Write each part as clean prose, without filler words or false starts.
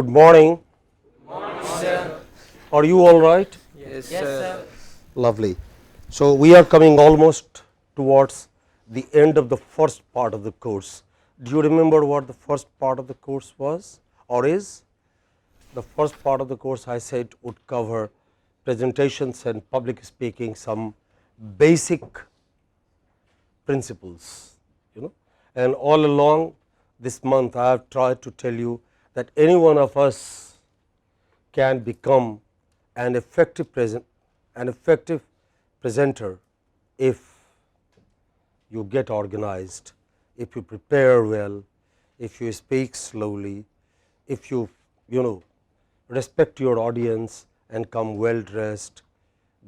Good morning. Morning, sir. Are you all right? Yes, sir. Lovely. So, we are coming almost towards the end of the first part of the course. Do you remember what the first part of the course was or is? The first part of the course I said would cover presentations and public speaking, some basic principles, and all along this month I have tried to tell you that any one of us can become an effective presenter if you get organized, if you prepare well, if you speak slowly, if you respect your audience and come well dressed,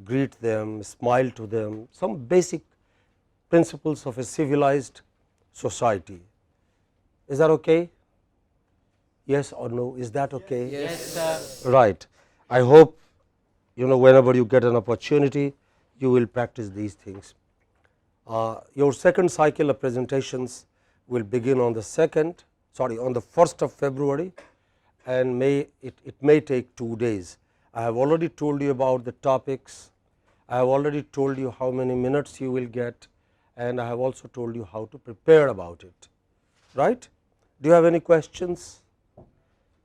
greet them, smile to them, some basic principles of a civilized society. Is that okay? Yes or no? Is that okay? Yes, sir. Right. I hope whenever you get an opportunity, you will practice these things. Your second cycle of presentations will begin on the 1st of February, and it may take 2 days. I have already told you about the topics. I have already told you how many minutes you will get, and I have also told you how to prepare about it. Right? Do you have any questions?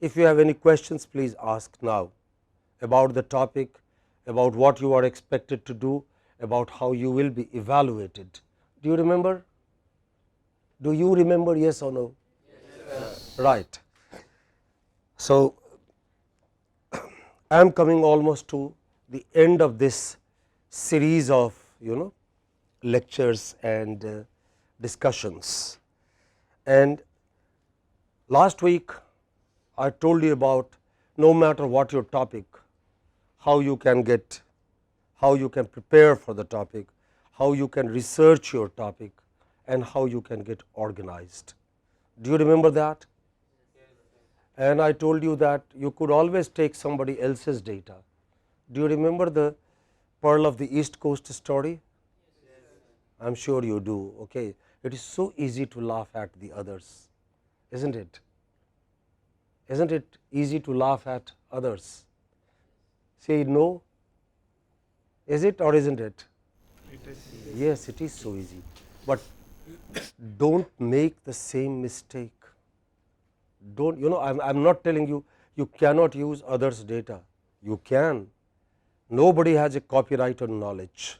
If you have any questions, please ask now about the topic, about what you are expected to do, about how you will be evaluated. Do you remember? Do you remember, yes or no? Yes, Right. So, I am coming almost to the end of this series of lectures and discussions. And last week I told you about, no matter what your topic, how you can prepare for the topic, how you can research your topic, and how you can get organized. Do you remember that? And I told you that you could always take somebody else's data. Do you remember the Pearl of the East Coast story? I am sure you do. Okay. It is so easy to laugh at the others, isn't it? Isn't it easy to laugh at others? Say no. Is it or isn't it? Yes, it is so easy. But don't make the same mistake. Don't, I'm not telling you you cannot use others' data. You can. Nobody has a copyright on knowledge,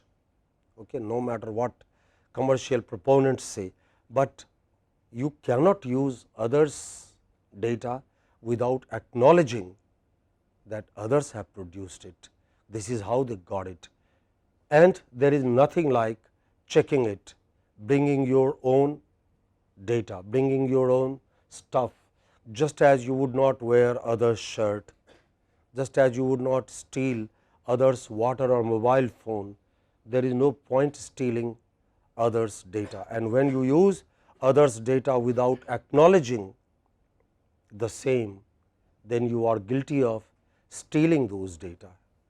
okay, no matter what commercial proponents say, but you cannot use others' data without acknowledging that others have produced it. This is how they got it. And there is nothing like checking it, bringing your own data, bringing your own stuff, just as you would not wear others' shirt, just as you would not steal others' water or mobile phone. There is no point stealing others' data. And when you use others' data without acknowledging the same, then you are guilty of stealing those data.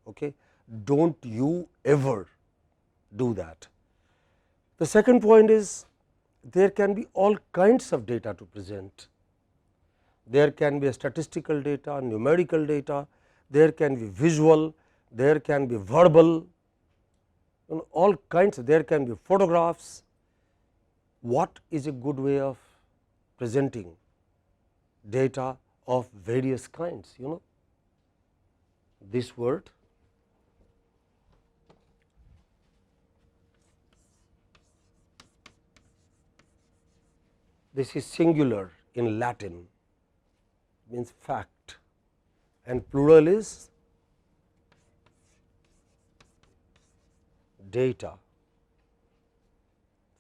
Okay? Don't you ever do that. The second point is, there can be all kinds of data to present. There can be statistical data, numerical data, there can be visual, there can be verbal, all kinds of, there can be photographs. What is a good way of presenting data of various kinds? This word, this is singular in Latin, means fact, and plural is data,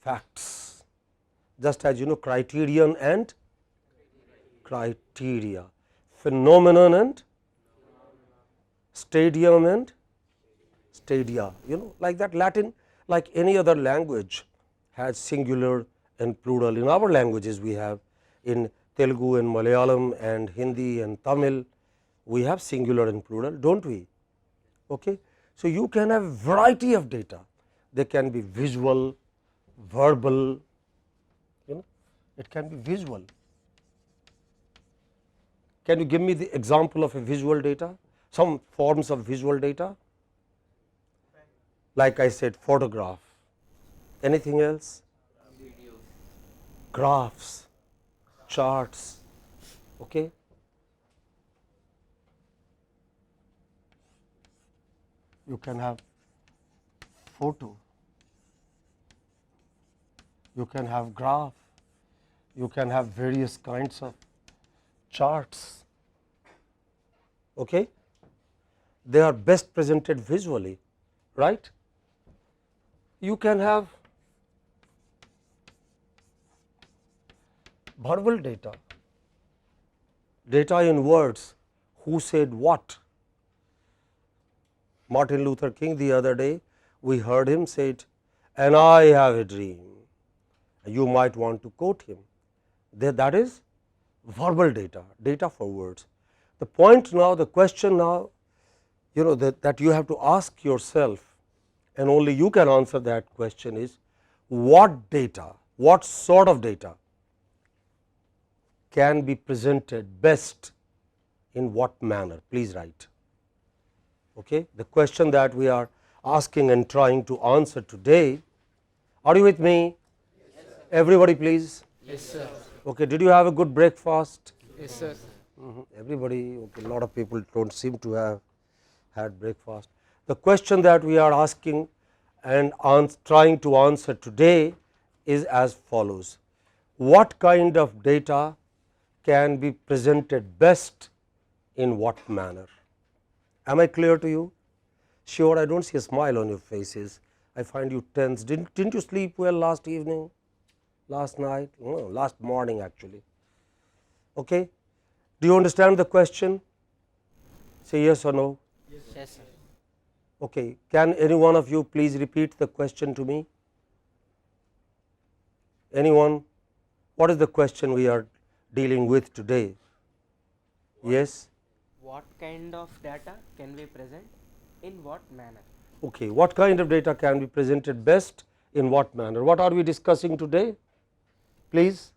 facts, just as criterion and criteria, phenomenon and stadium and stadia, like that. Latin, like any other language, has singular and plural. In our languages, we have in Telugu and Malayalam and Hindi and Tamil, we have singular and plural, don't we? Okay. So, you can have variety of data. They can be visual, verbal, it can be visual, Can you give me the example of a visual data, some forms of visual data? Like I said, photograph. Anything else? Graphs, charts. Okay. You can have photo, you can have graph, you can have various kinds of charts. Okay. They are best presented visually, right? You can have verbal data, data in words, who said what. Martin Luther King, the other day we heard him say it, and I have a dream. You might want to quote him. That is verbal data, data for words. The point now, the question now, that you have to ask yourself, and only you can answer that question, is what data, what sort of data can be presented best in what manner? Please write. Okay. The question that we are asking and trying to answer today. Are you with me? Yes, everybody please? Yes, sir. Okay. Did you have a good breakfast? Yes, sir. Everybody, okay. A lot of people don't seem to have had breakfast. The question that we are asking and trying to answer today is as follows. What kind of data can be presented best in what manner? Am I clear to you? Sure, I don't see a smile on your faces. I find you tense. Didn't you sleep well last evening, last night? No, last morning actually. Okay. Do you understand the question? Say yes or no. Yes, sir. Okay. Can any one of you please repeat the question to me? Anyone? What is the question we are dealing with today? Yes. What kind of data can we present in what manner? Okay. What kind of data can be presented best in what manner? What are we discussing today? Please,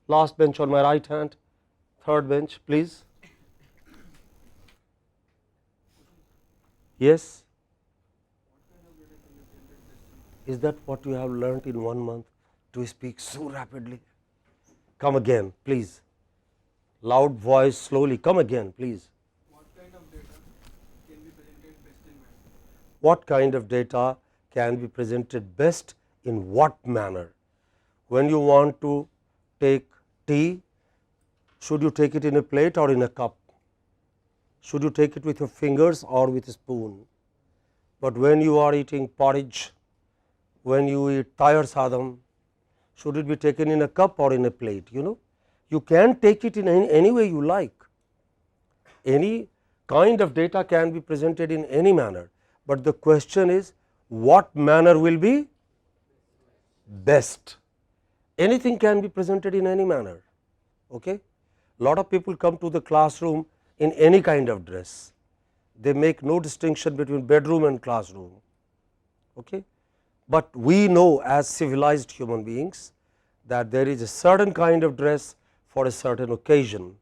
last bench on my right hand, third bench, please. Yes. Is that what you have learnt in 1 month, to speak so rapidly? Come again, please. Loud voice, slowly. Come again, please. What kind of data can be presented best in manner? What kind of data can be presented best in what manner? When you want to take tea, should you take it in a plate or in a cup? Should you take it with your fingers or with a spoon? But when you are eating porridge, when you eat tayar sadam, should it be taken in a cup or in a plate? You can take it in any way you like. Any kind of data can be presented in any manner, but the question is what manner will be best. Anything can be presented in any manner. Okay? Lot of people come to the classroom in any kind of dress. They make no distinction between bedroom and classroom. Okay? But we know as civilized human beings that there is a certain kind of dress for a certain occasion.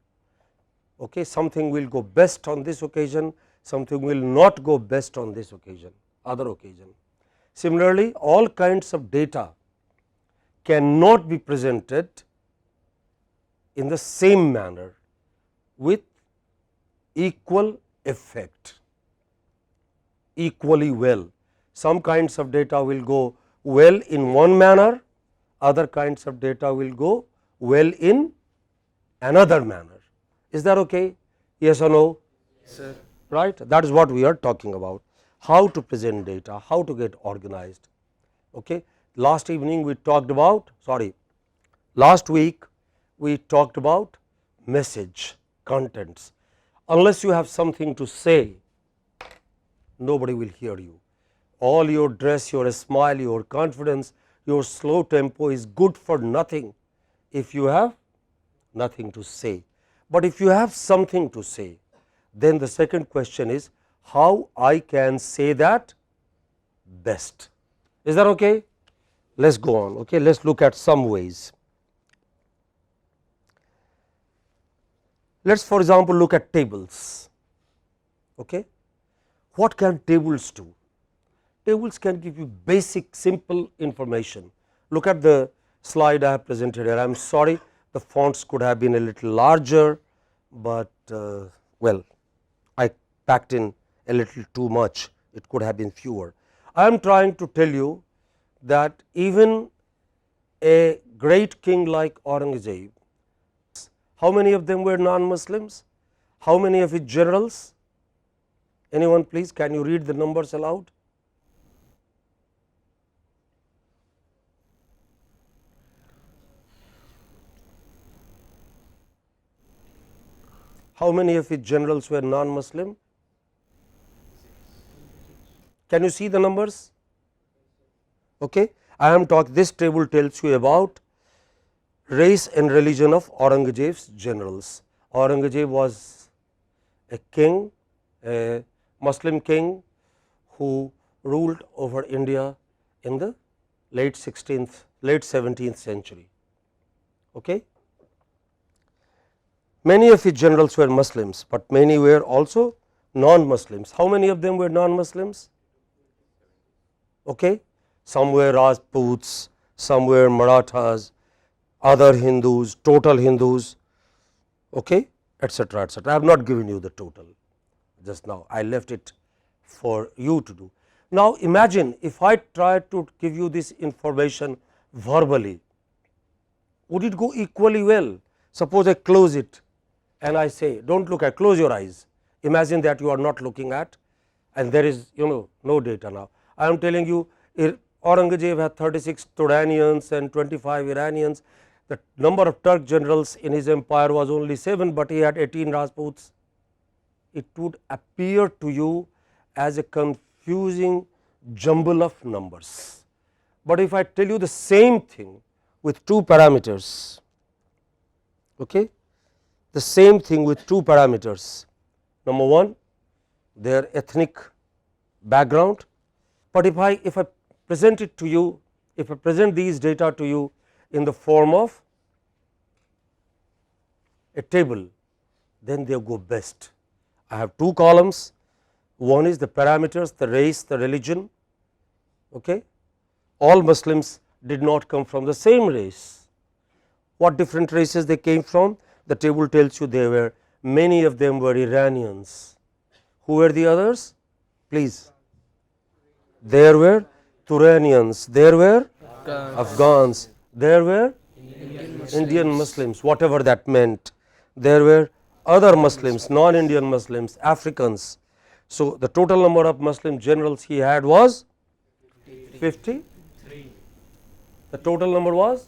Okay? Something will go best on this occasion, something will not go best on this occasion, other occasion. Similarly, all kinds of data cannot be presented in the same manner with equal effect, equally well. Some kinds of data will go well in one manner, other kinds of data will go well in another manner. Is that okay? Yes or no? Yes, sir. Right? That is what we are talking about. How to present data, how to get organized. Okay? Last evening we talked about, last week we talked about message, contents. Unless you have something to say, nobody will hear you. All your dress, your smile, your confidence, your slow tempo is good for nothing if you have nothing to say. But if you have something to say, then the second question is how I can say that best. Is that okay? Let us go on. Okay? Let us look at some ways. Let us for example look at tables. Okay. What can tables do? Tables can give you basic simple information. Look at the slide I have presented here. I am sorry the fonts could have been a little larger, but well, I packed in a little too much, it could have been fewer. I am trying to tell you that even a great king like Aurangzeb, how many of them were non-Muslims? How many of his generals? Anyone please, can you read the numbers aloud? How many of his generals were non-Muslim? Can you see the numbers? Okay. I am talking, this table tells you about race and religion of Aurangzeb's generals. Aurangzeb was a king, a Muslim king who ruled over India in the late 17th century. Okay. Many of his generals were Muslims, but many were also non-Muslims. How many of them were non-Muslims? Okay. Some were Rajputs, some were Marathas, other Hindus, total Hindus, okay, etc., etc. I have not given you the total just now, I left it for you to do. Now, imagine if I try to give you this information verbally, would it go equally well? Suppose I close it and I say, do not look at, close your eyes, imagine that you are not looking at and there is no data now. I am telling you Aurangzeb had 36 Turanians and 25 Iranians. The number of Turk generals in his empire was only 7, but he had 18 Rajputs. It would appear to you as a confusing jumble of numbers. But if I tell you the same thing with two parameters, okay, the same thing with two parameters. Number one, their ethnic background, but if I present it to you, if I present these data to you in the form of a table, then they go best. I have two columns, one is the parameters, the race, the religion. Okay. All Muslims did not come from the same race. What different races they came from? The table tells you they were, many of them were Iranians. Who were the others? Please. There were Turanians, there were Afghans, there were Indian Muslims, whatever that meant. There were other Muslims, non-Indian Muslims, Africans. So, the total number of Muslim generals he had was 50. The total number was?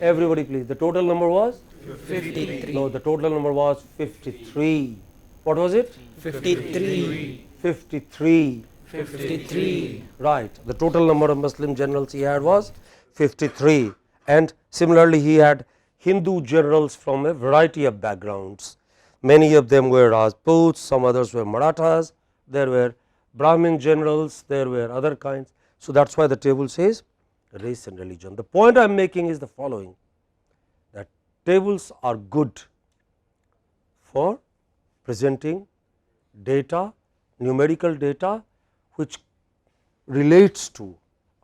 Everybody please, the total number was? 53. No, the total number was 53. What was it? 53. 53. 53. Right. The total number of Muslim generals he had was 53, and similarly he had Hindu generals from a variety of backgrounds. Many of them were Rajputs, some others were Marathas, there were Brahmin generals, there were other kinds. So, that is why the table says race and religion. The point I am making is the following, that tables are good for presenting data, numerical data which relates to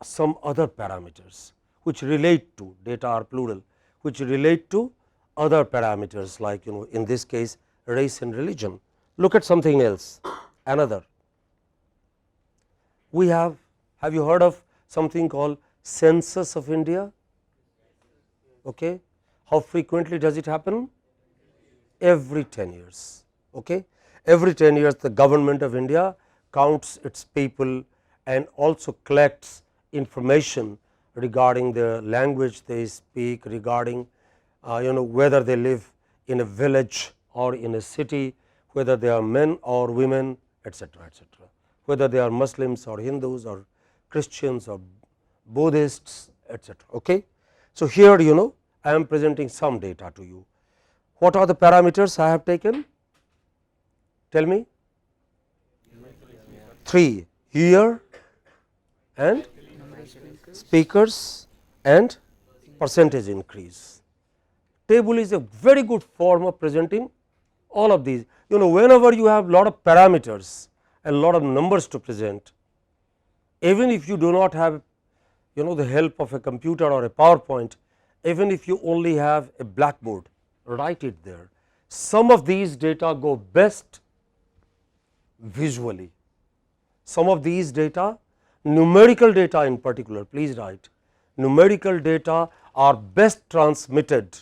some other parameters, which relate to, data are plural, which relate to other parameters like in this case race and religion. Look at something else, another. We have you heard of something called census of India? Okay. How frequently does it happen? Every 10 years. Okay. Every 10 years the government of India counts its people and also collects information regarding the language they speak, regarding whether they live in a village or in a city, whether they are men or women, etc., etc., whether they are Muslims or Hindus or Christians or Buddhists, etc. Okay. So, here I am presenting some data to you. What are the parameters I have taken? Tell me. 3, year and speakers and percentage increase. table is a very good form of presenting all of these. You know, whenever you have lot of parameters and lot of numbers to present, even if you do not have the help of a computer or a PowerPoint, even if you only have a blackboard, write it there. Some of these data go best visually, some of these data, numerical data in particular, please write, numerical data are best transmitted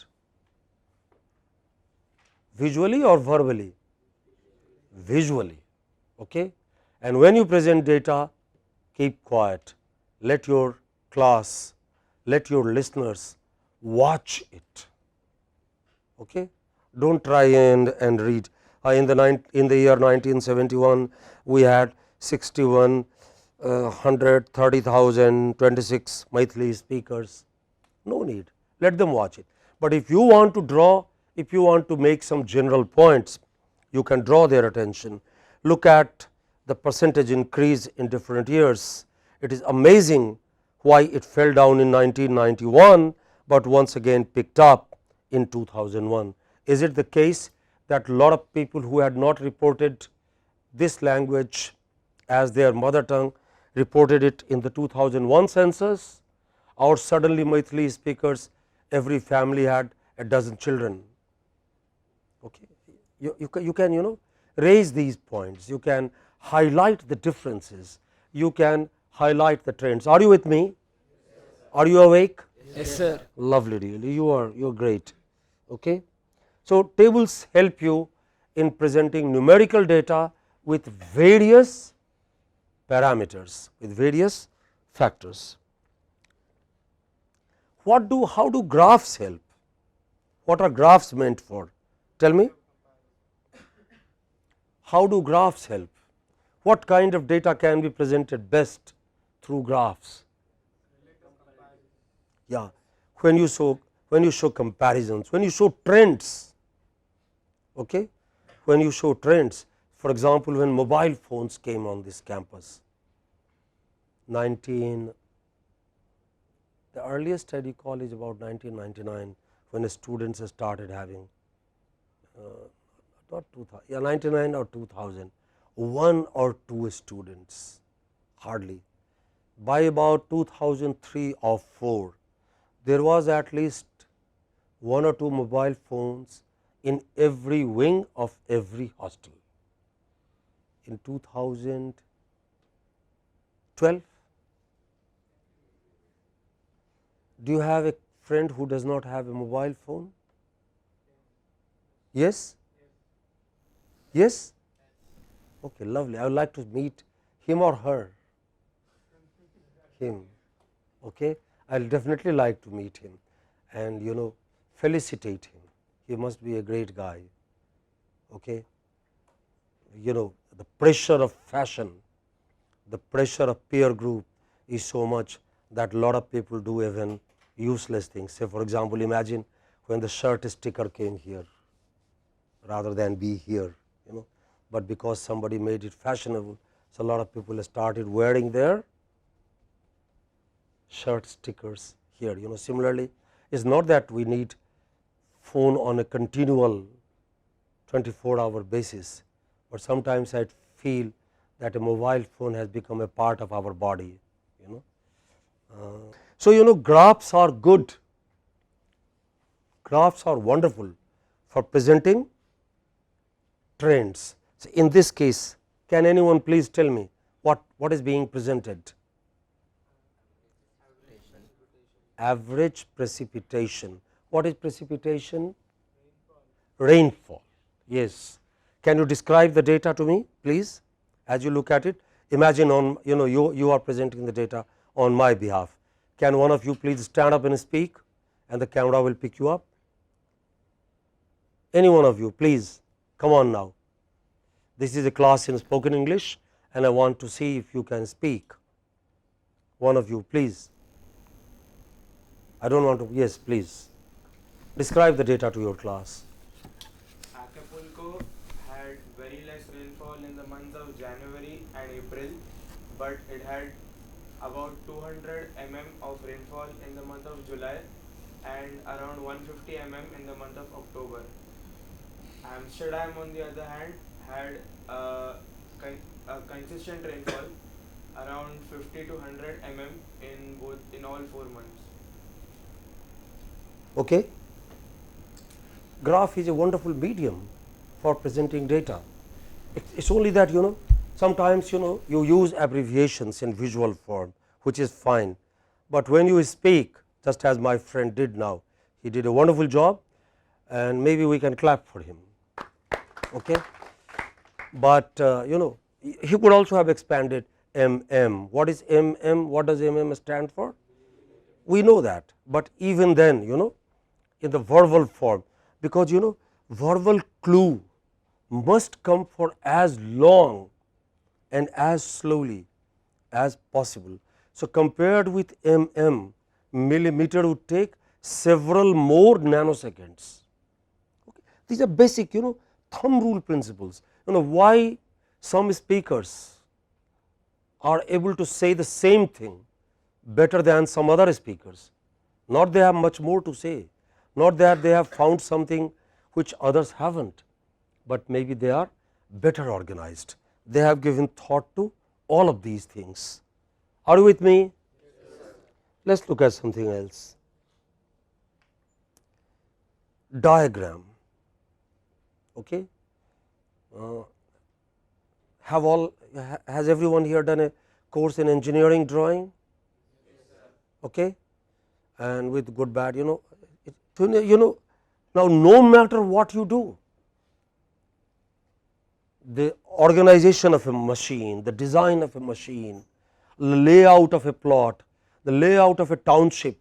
visually or verbally? Visually. Okay? And when you present data, keep quiet, let your class, let your listeners watch it. Okay? Do not try and read. In the year 1971, we had 61, 100, 30,000, 26 Maithili speakers. No need, let them watch it. But if you want to draw, if you want to make some general points, you can draw their attention. Look at the percentage increase in different years. It is amazing why it fell down in 1991, but once again picked up in 2001. Is it the case that a lot of people who had not reported this language as their mother tongue reported it in the 2001 census, or suddenly Maithili speakers, every family had a dozen children? Okay. You can raise these points, you can highlight the differences, you can highlight the trends. Are you with me? Are you awake? Yes, sir. Lovely, really, you are great. Okay. So, tables help you in presenting numerical data with various parameters, with various factors. How do graphs help? What are graphs meant for? Tell me. How do graphs help? What kind of data can be presented best through graphs? Yeah, when you show comparisons, when you show trends. Okay, when you show trends, for example, when mobile phones came on this campus, the earliest study call is about 1999, when the students started having not 2000, yeah, 99 or 2000, 1 or 2 students, hardly. By about 2003 or 4, there was at least 1 or 2 mobile phones in every wing of every hostel. In 2012, do you have a friend who does not have a mobile phone? Yes? Yes? Okay, lovely. I would like to meet him or her. Him. Okay, I will definitely like to meet him and felicitate him. He must be a great guy. Okay, the pressure of fashion, the pressure of peer group is so much that a lot of people do even useless things. Say, for example, imagine when the shirt sticker came here rather than be here, but because somebody made it fashionable, so a lot of people started wearing their shirt stickers here. Similarly, it's not that we need phone on a continual 24-hour basis, but sometimes I feel that a mobile phone has become a part of our body. So graphs are good, graphs are wonderful for presenting trends. So in this case, can anyone please tell me what is being presented? Average precipitation. What is precipitation? Rainfall. Yes. Can you describe the data to me, please? As you look at it, imagine you are presenting the data on my behalf. Can one of you please stand up and speak, and the camera will pick you up? Any one of you, please come on now. This is a class in spoken English, and I want to see if you can speak. One of you, please. I don't want to. Yes, please. Describe the data to your class. Acapulco had very less rainfall in the months of January and April, but it had about 200 mm of rainfall in the month of July and around 150 in the month of October. Amsterdam, on the other hand, had a consistent rainfall around 50 to 100 in all 4 months. Okay. Graph is a wonderful medium for presenting data. It's only that sometimes you use abbreviations in visual form, which is fine, but when you speak, just as my friend did now, he did a wonderful job and maybe we can clap for him. Okay. But he could also have expanded MM. What is MM? What does MM stand for? We know that, but even then in the verbal form, because verbal clue must come for as long and as slowly as possible. So, compared with mm, millimeter would take several more nanoseconds. Okay. These are basic thumb rule principles. Why some speakers are able to say the same thing better than some other speakers. Not they have much more to say, not that they have found something which others have not, but maybe they are better organized. They have given thought to all of these things. Are you with me? Let us look at something else. Diagram. Okay. Has everyone here done a course in engineering drawing? Okay. And with good bad, now no matter what you do, the organization of a machine, the design of a machine, the layout of a plot, the layout of a township,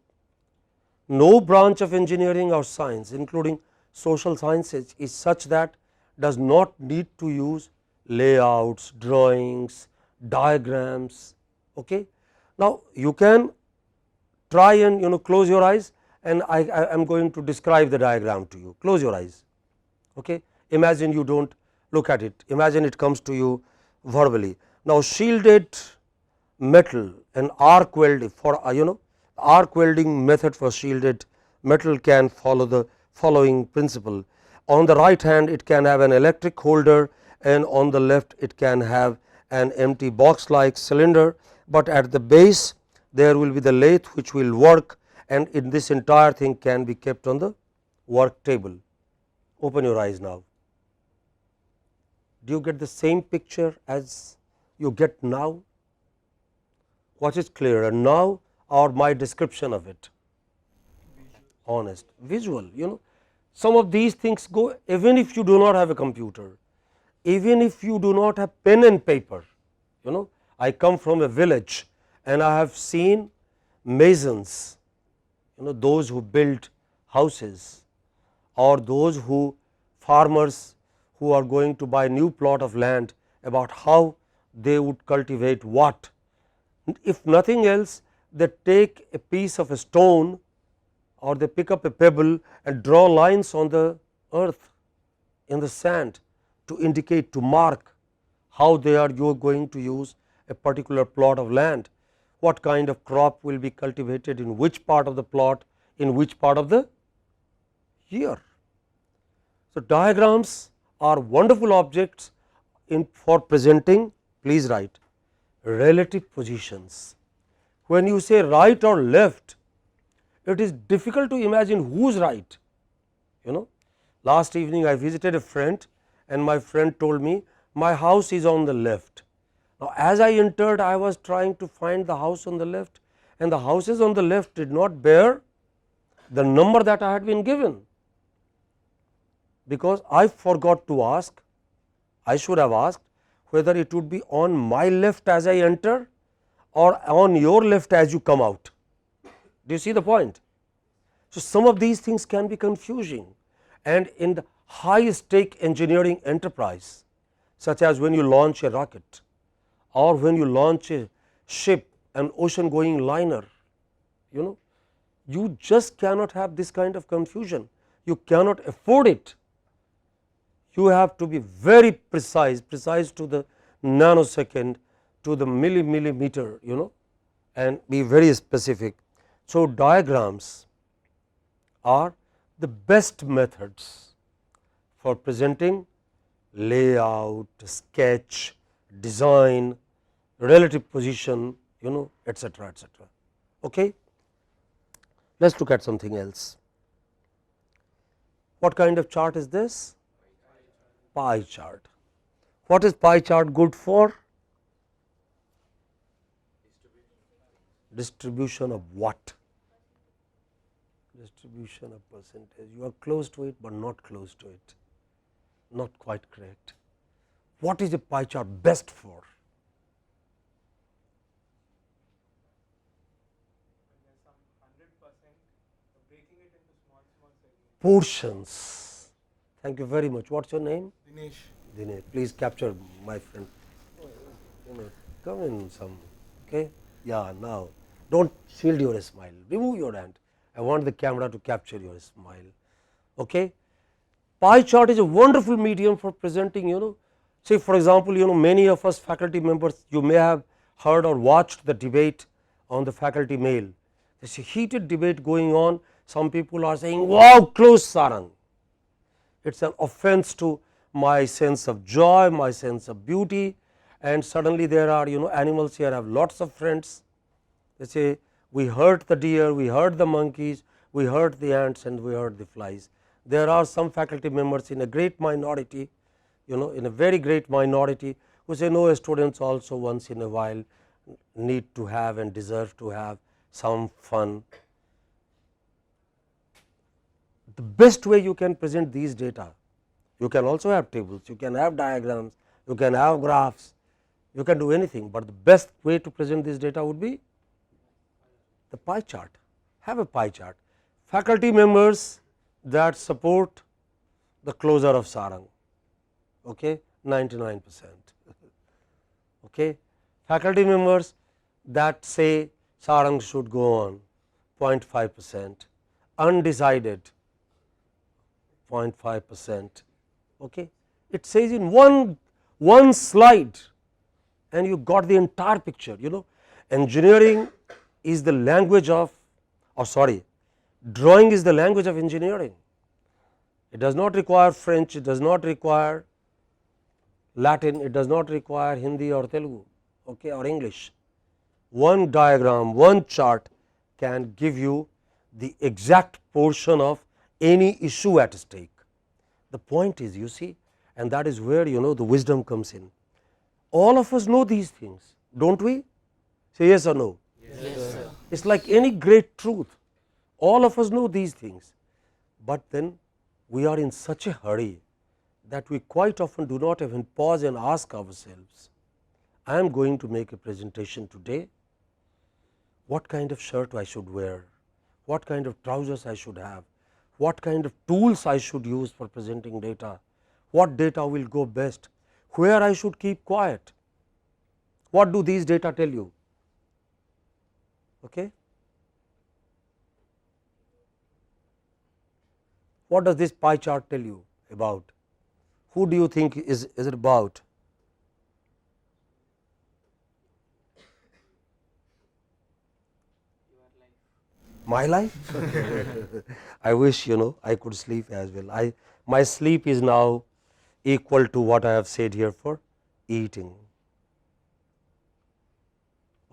no branch of engineering or science, including social sciences, is such that does not need to use layouts, drawings, diagrams. Okay. Now, you can try and close your eyes and I am going to describe the diagram to you. Close your eyes. Okay. Imagine you do not look at it, imagine it comes to you verbally. Now, shielded metal and arc welding for arc welding method for shielded metal can follow the following principle. On the right hand it can have an electric holder and on the left it can have an empty box like cylinder, but at the base there will be the lathe which will work, and in this entire thing can be kept on the work table. Open your eyes now. Do you get the same picture as you get now? What is clearer now or my description of it? Honest, visual. Some of these things go even if you do not have a computer, even if you do not have pen and paper. I come from a village and I have seen masons, those who build houses, or those who farmers who are going to buy new plot of land, about how they would cultivate what. If nothing else, they take a piece of a stone or they pick up a pebble and draw lines on the earth, in the sand, to indicate, to mark how they are going to use a particular plot of land, what kind of crop will be cultivated in which part of the plot, in which part of the year. So, diagrams are wonderful objects for presenting, please write, relative positions. When you say right or left, it is difficult to imagine who is right. Last evening I visited a friend and my friend told me my house is on the left. Now, as I entered, I was trying to find the house on the left, and the houses on the left did not bear the number that I had been given, because I forgot to ask. I should have asked whether it would be on my left as I enter or on your left as you come out. Do you see the point? So, some of these things can be confusing, and in the high stake engineering enterprise, such as when you launch a rocket or when you launch a ship, an ocean going liner, you just cannot have this kind of confusion. You cannot afford it. You have to be very precise to the nanosecond, to the millimeter, and be very specific. So, diagrams are the best methods for presenting layout, sketch, design, relative position, etc., etc. Okay. Let us look at something else. What kind of chart is this? Pie chart. What is pie chart good for? Distribution of what? Distribution of percentage. You are close to it, but not close to it. Not quite correct. What is a pie chart best for? Portions. Thank you very much. What's your name? Dinesh. Dinesh. Please capture my friend. Come in some. Okay. Yeah. Now, don't shield your smile. Remove your hand. I want the camera to capture your smile. Okay. Pie chart is a wonderful medium for presenting. Say for example, many of us faculty members, you may have heard or watched the debate on the faculty mail. There is a heated debate going on. Some people are saying, wow, close sarang. It is an offense to my sense of joy, my sense of beauty, and suddenly there are animals here have lots of friends. They say, we hurt the deer, we hurt the monkeys, we hurt the ants, and we hurt the flies. There are some faculty members in a great minority, in a very great minority, who say, no, students also once in a while need to have and deserve to have some fun. The best way you can present these data, you can also have tables, you can have diagrams, you can have graphs, you can do anything, but the best way to present this data would be the pie chart. Have a pie chart. Faculty members that support the closure of sarang, okay, 99%. Okay. Faculty members that say sarang should go on, 0.5%, undecided 0.5%. Okay. It says in one slide, and you got the entire picture. Engineering is the language of, drawing is the language of engineering. It does not require French, it does not require Latin, it does not require Hindi or Telugu, okay, or English. One diagram, one chart can give you the exact portion of any issue at stake. The point is, you see, and that is where the wisdom comes in. All of us know these things, don't we? Say yes or no. Yes, sir. It is like any great truth. All of us know these things, but then we are in such a hurry that we quite often do not even pause and ask ourselves, I am going to make a presentation today, what kind of shirt I should wear, what kind of trousers I should have, what kind of tools I should use for presenting data, what data will go best, where I should keep quiet. What do these data tell you? Okay. What does this pie chart tell you about? Who do you think is it about? My life? I wish I could sleep as well. My sleep is now equal to what I have said here for eating.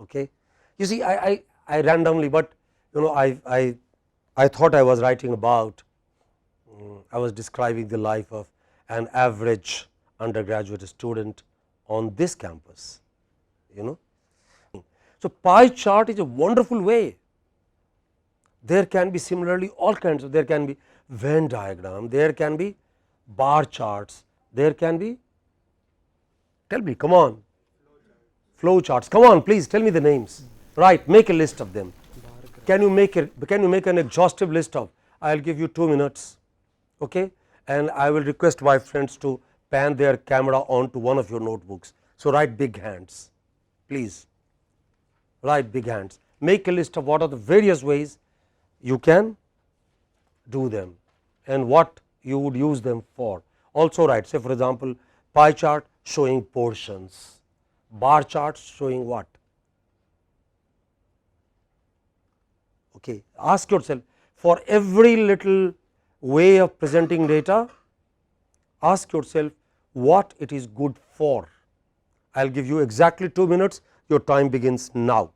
Okay. You see, I randomly, but I thought I was writing about, I was describing the life of an average undergraduate student on this campus. So pie chart is a wonderful way. There can be similarly all kinds of, there can be Venn diagram, there can be bar charts, there can be, tell me, come on, flow charts, come on, please tell me the names, right, make a list of them. Can you make an exhaustive list of, I will give you 2 minutes, okay, and I will request my friends to pan their camera onto one of your notebooks. So write big hands, please, write big hands, make a list of what are the various ways you can do them and what you would use them for. Also write, say for example, pie chart showing portions, bar charts showing what. Okay. Ask yourself, for every little way of presenting data, ask yourself what it is good for. I will give you exactly 2 minutes, your time begins now.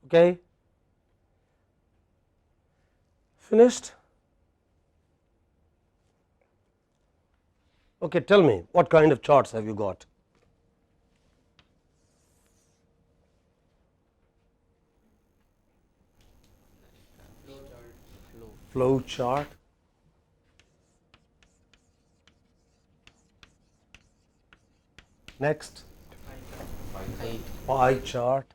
Okay. Finished? Okay, tell me what kind of charts have you got? Flow chart. Next, pie chart.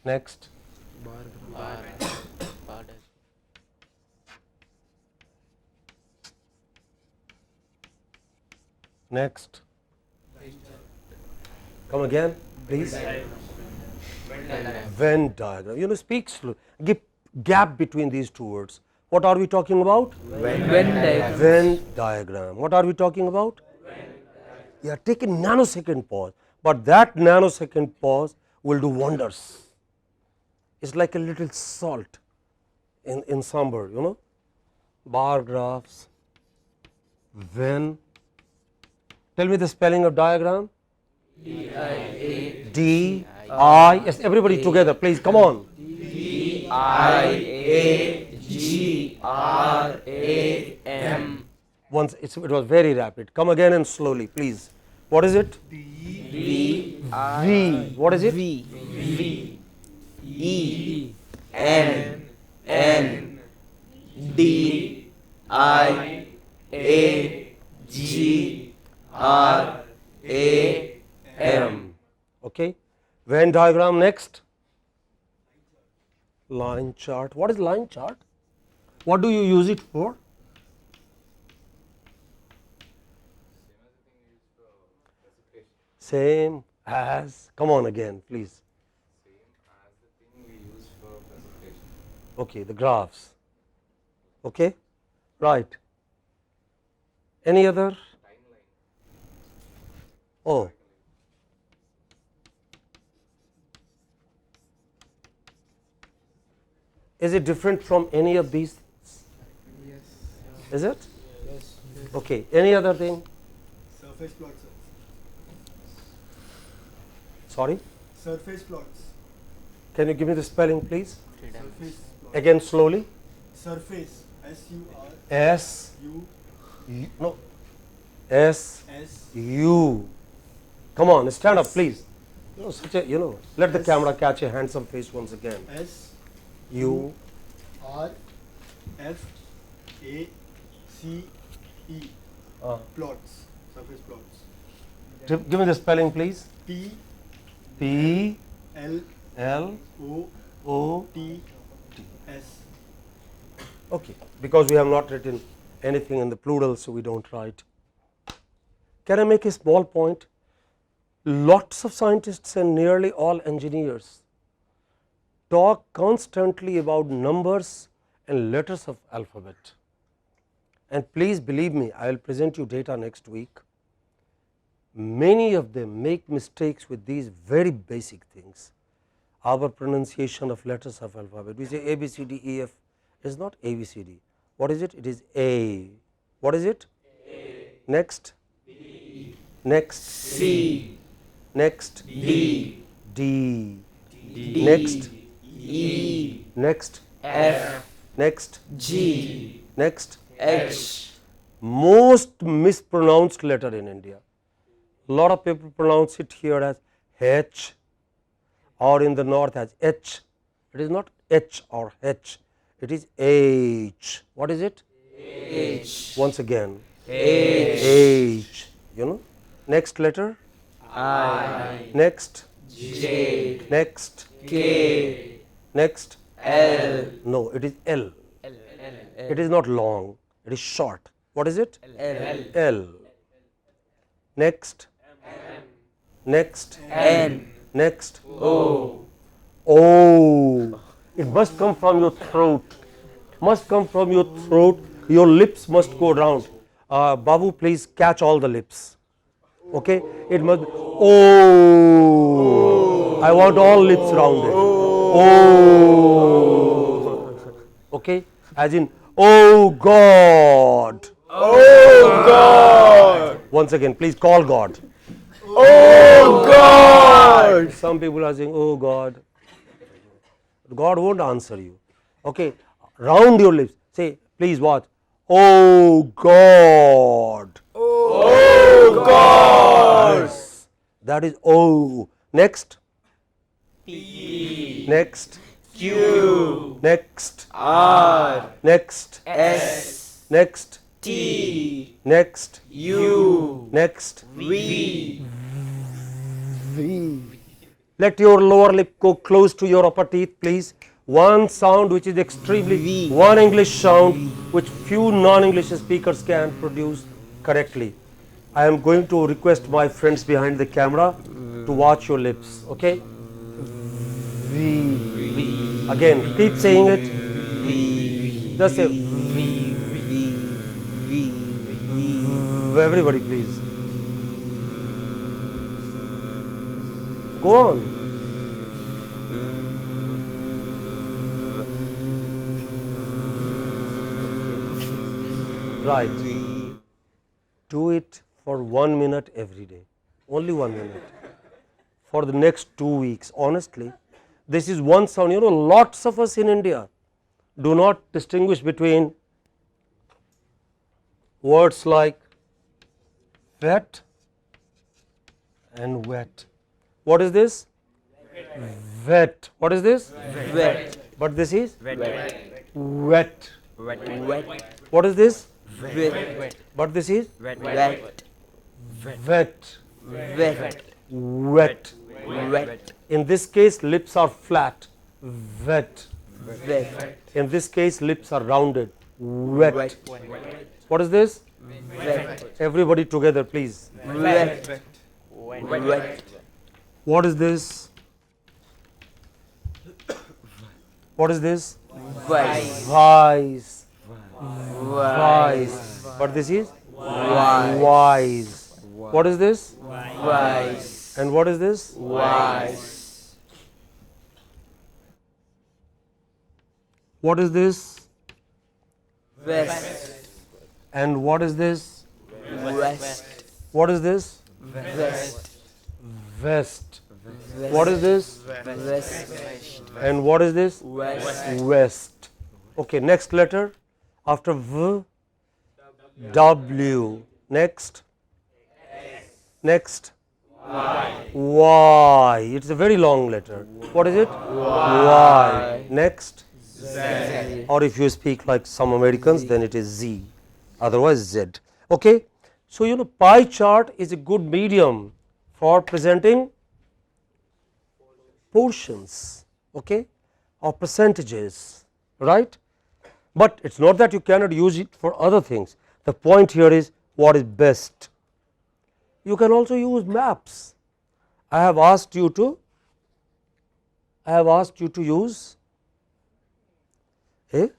Next, next. Come again, please. Venn diagram. You know, speak slow. Give gap between these two words. What are we talking about? Venn diagram. What are we talking about? Yeah, take a nanosecond pause, but that nanosecond pause will do wonders. It's like a little salt in sambar, you know. Bar graphs, Venn. Tell me the spelling of diagram. D I. Yes, everybody together, please. Come on. DIAGRAM. Once it was very rapid. Come again and slowly, please. What is it? V. What is it? V. E. N. D. I. A. G. R. A. M. Okay. Venn diagram. Next. Line chart. What is line chart? What do you use it for? Same as. Come on again, please. Okay, the graphs. Okay, right. Any other? Oh. Is it different from any of these? Yes. Is it? Yes. Okay. Any other thing? Surface plots. Sorry. Surface plots. Can you give me the spelling, please? Surface plots. Again, slowly. Surface. SUR. S. U. No. S. S. U. Come on, stand up, please. Let the camera catch a handsome face once again. S. U. R. F. A. C. E. Plots. Surface plots. Give me the spelling, please. P. P. L. L. O. O. T. S. Okay, because we have not written anything in the plural, so we don't write. Can I make a small point? Lots of scientists and nearly all engineers talk constantly about numbers and letters of alphabet. And please believe me, I will present you data next week. Many of them make mistakes with these very basic things. Our pronunciation of letters of alphabet, we say A, B, C, D, E, F, is not A, B, C, D. What is it? It is A. What is it? A. Next. B. Next. C. Next. D. D. D. Next. E. Next. F. next, G, next. H, Most mispronounced letter in India. Lot of people pronounce it here as H or in the north as H. It is not H or H, it is H. What is it? H, Once again, H, H. You know, next letter, I, next, J, next, K, next. L, No, it is L. L. It is not long, it is short. What is it? L, L. Next, next, N, next. O, Oh, it must come from your throat. Must come from your throat. Your lips must go round. Babu, please catch all the lips. Okay, it must. Oh, I want all lips rounded. Oh, okay, as in, oh God. Oh God, Once again, please call God. oh God, Some people are saying, oh God. God won't answer you. Okay, round your lips. Say, please what? Oh God. oh God, That is O. Next. P, Next. Q, Next. R, Next. S, Next. T, Next. U, Next. V, Let your lower lip go close to your upper teeth, please. One sound which is extremely, one English sound which few non-English speakers can produce correctly. I am going to request my friends behind the camera to watch your lips, okay? Again, keep saying it. Just say, everybody please. Go on. Right. Do it for 1 minute every day. Only 1 minute. For the next 2 weeks. Honestly, this is one sound. You know, lots of us in India do not distinguish between words like wet and wet. What is this? Wet. What is this? wet, But this is Wet. wet. wet, What is this? wet, But this is Wet. wet, wet. wet, Wet. wet, In this case, lips are flat. Wet. wet, In this case, lips are rounded. Wet. wet, What is this? wet, Everybody together, please. wet, wet, What is this? What is this? wise, Wise. wise, Wise. But this is wise, wise. What is this? wise, And what is this? wise, What is this? west, And what is this? west, What is this? west, West. What is this? west, And what is this? west, West. Okay, next letter after V, W. Next. Next. Y. It's a very long letter. What is it? Y. Next. Or if you speak like some Americans, then it is Z. Otherwise Z. Okay. So, you know, pie chart is a good medium for presenting portions, okay, or percentages, right? But it's not that you cannot use it for other things. The point here is what is best. You can also use maps. I have asked you to use a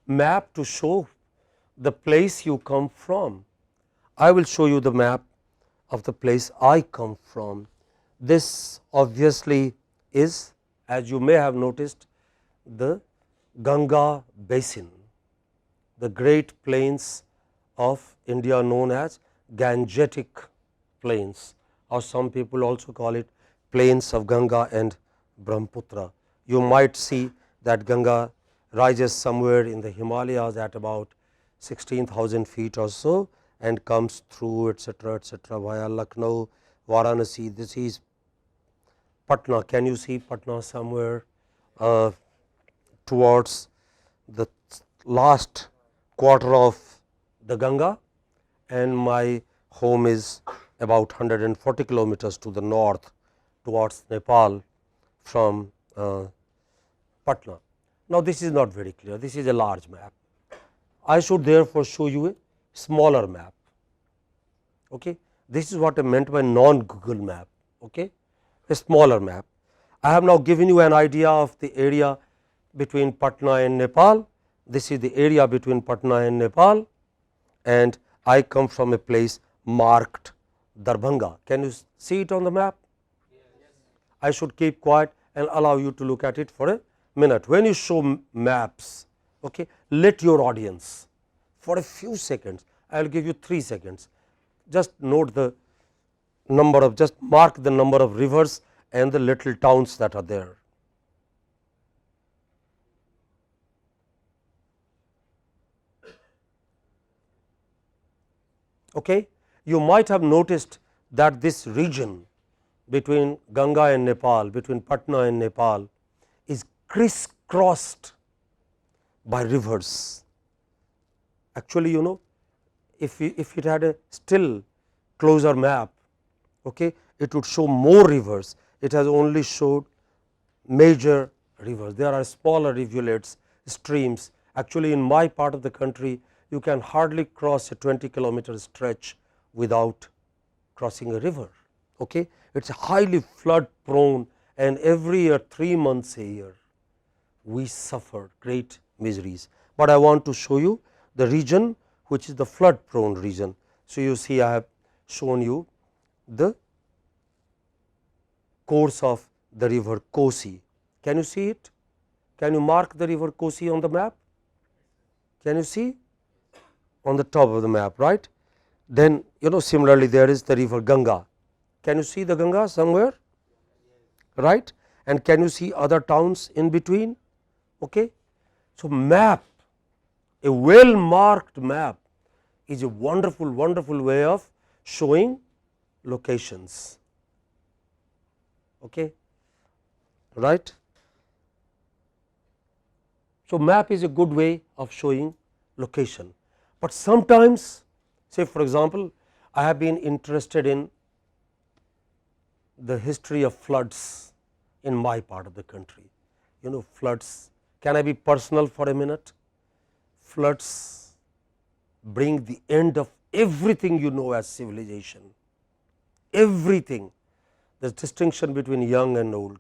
map to show the place you come from. I will show you the map of the place I come from. This obviously is, as you may have noticed, the Ganga basin, the great plains of India known as Gangetic plains, or some people also call it plains of Ganga and Brahmaputra. You might see that Ganga rises somewhere in the Himalayas at about 16,000 feet or so, and comes through etcetera via Lucknow, Varanasi. This is Patna. Can you see Patna somewhere towards the last quarter of the Ganga, and my home is about 140 kilometers to the north towards Nepal from Patna. Now, this is not very clear, this is a large map. I should therefore show you a smaller map. Okay. This is what I meant by non Google map, okay. A smaller map. I have now given you an idea of the area between Patna and Nepal. This is the area between Patna and Nepal, and I come from a place marked Darbhanga. Can you see it on the map? I should keep quiet and allow you to look at it for a minute. When you show maps, okay, let your audience for a few seconds, I will give you 3 seconds, just note the number of, just mark the number of rivers and the little towns that are there. Okay. You might have noticed that this region between Ganga and Nepal, between Patna and Nepal, is crisscrossed by rivers. Actually, you know, if it had a still closer map, okay, it would show more rivers. It has only showed major rivers. There are smaller rivulets, streams. Actually, in my part of the country, you can hardly cross a 20-kilometer stretch without crossing a river. Okay. It is highly flood prone, and every year, 3 months a year, we suffer great miseries. But I want to show you the region which is the flood prone region. So, you see I have shown you the course of the river Kosi. Can you see it? Can you mark the river Kosi on the map? Can you see? On the top of the map, right? Then, you know, similarly there is the river Ganga. Can you see the Ganga somewhere? Right? And can you see other towns in between? Okay. So, map, a well marked map is a wonderful, wonderful way of showing locations. Okay. Right? So, map is a good way of showing location, but sometimes, say for example, I have been interested in the history of floods in my part of the country. You know, floods, can I be personal for a minute? Floods bring the end of everything you know as civilization, everything. The distinction between young and old,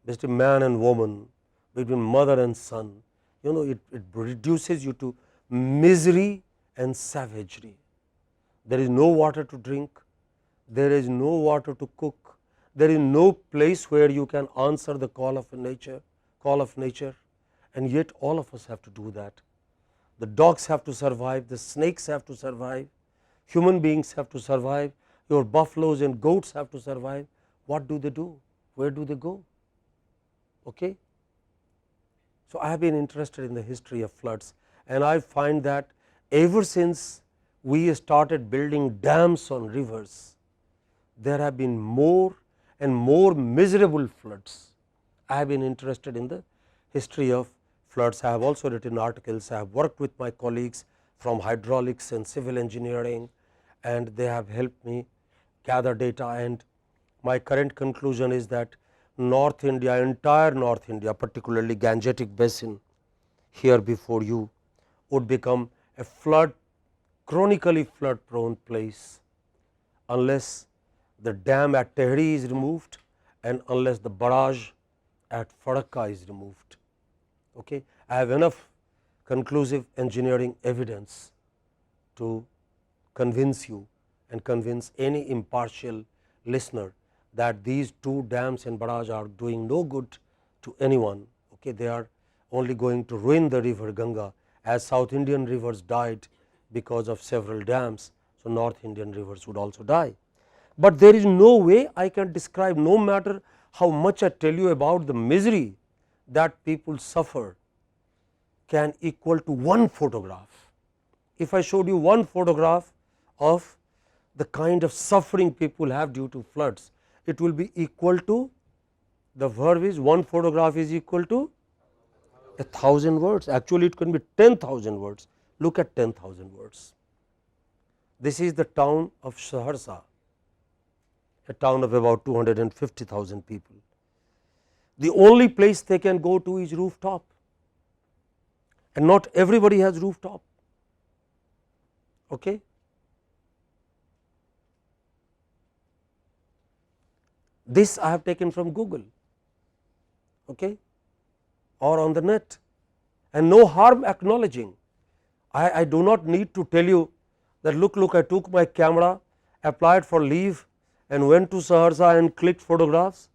between man and woman, between mother and son, you know, it reduces you to misery and savagery. There is no water to drink, there is no water to cook, there is no place where you can answer the call of nature, and yet all of us have to do that. The dogs have to survive, the snakes have to survive, human beings have to survive, your buffaloes and goats have to survive. What do they do? Where do they go? Okay. So, I have been interested in the history of floods, and I find that ever since we started building dams on rivers, there have been more and more miserable floods. I have been interested in the history of floods. I have also written articles. I have worked with my colleagues from hydraulics and civil engineering, and they have helped me gather data, and my current conclusion is that North India, entire North India, particularly Gangetic Basin here before you, would become a flood, chronically flood prone place unless the dam at Tehri is removed and unless the barrage at Farakka is removed. Okay. I have enough conclusive engineering evidence to convince you and convince any impartial listener that these two dams and barrage are doing no good to anyone. Okay. They are only going to ruin the river Ganga, as South Indian rivers died because of several dams. So, North Indian rivers would also die. But there is no way I can describe, no matter how much I tell you about the misery that people suffer can equal to one photograph. If I showed you one photograph of the kind of suffering people have due to floods, it will be equal to, the verb is one photograph is equal to 1,000 words. Actually, it can be 10,000 words. Look at 10,000 words. This is the town of Saharsa, a town of about 250,000 people. The only place they can go to is rooftop, and not everybody has rooftop. Okay? This I have taken from Google, okay, or on the net, and no harm acknowledging. I do not need to tell you that look, I took my camera, applied for leave and went to Saharsa and clicked photographs.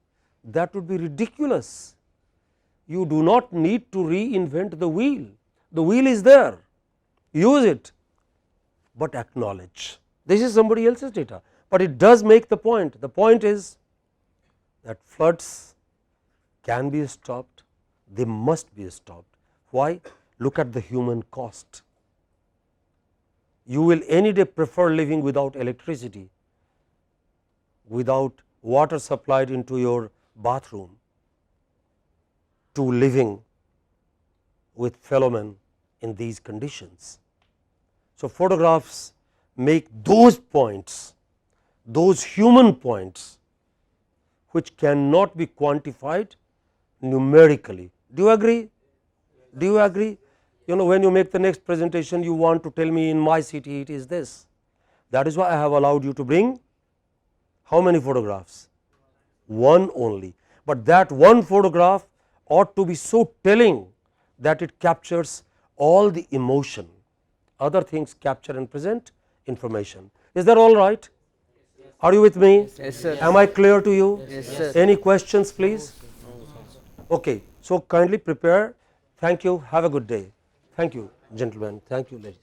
That would be ridiculous. You do not need to reinvent the wheel. The wheel is there, use it, but acknowledge. This is somebody else's data, but it does make the point. The point is that floods can be stopped, they must be stopped. Why? Look at the human cost. You will any day prefer living without electricity, without water supplied into your bathroom, to living with fellow men in these conditions. So, photographs make those points, those human points, which cannot be quantified numerically. Do you agree? Do you agree? You know, when you make the next presentation, you want to tell me in my city it is this. That is why I have allowed you to bring how many photographs? One only. But that one photograph ought to be so telling that it captures all the emotion. Other things capture and present information. Is that all right? Are you with me? Yes, sir. Am I clear to you? Yes, sir. Any questions, please? Okay. So, kindly prepare. Thank you. Have a good day. Thank you, gentlemen. Thank you, ladies.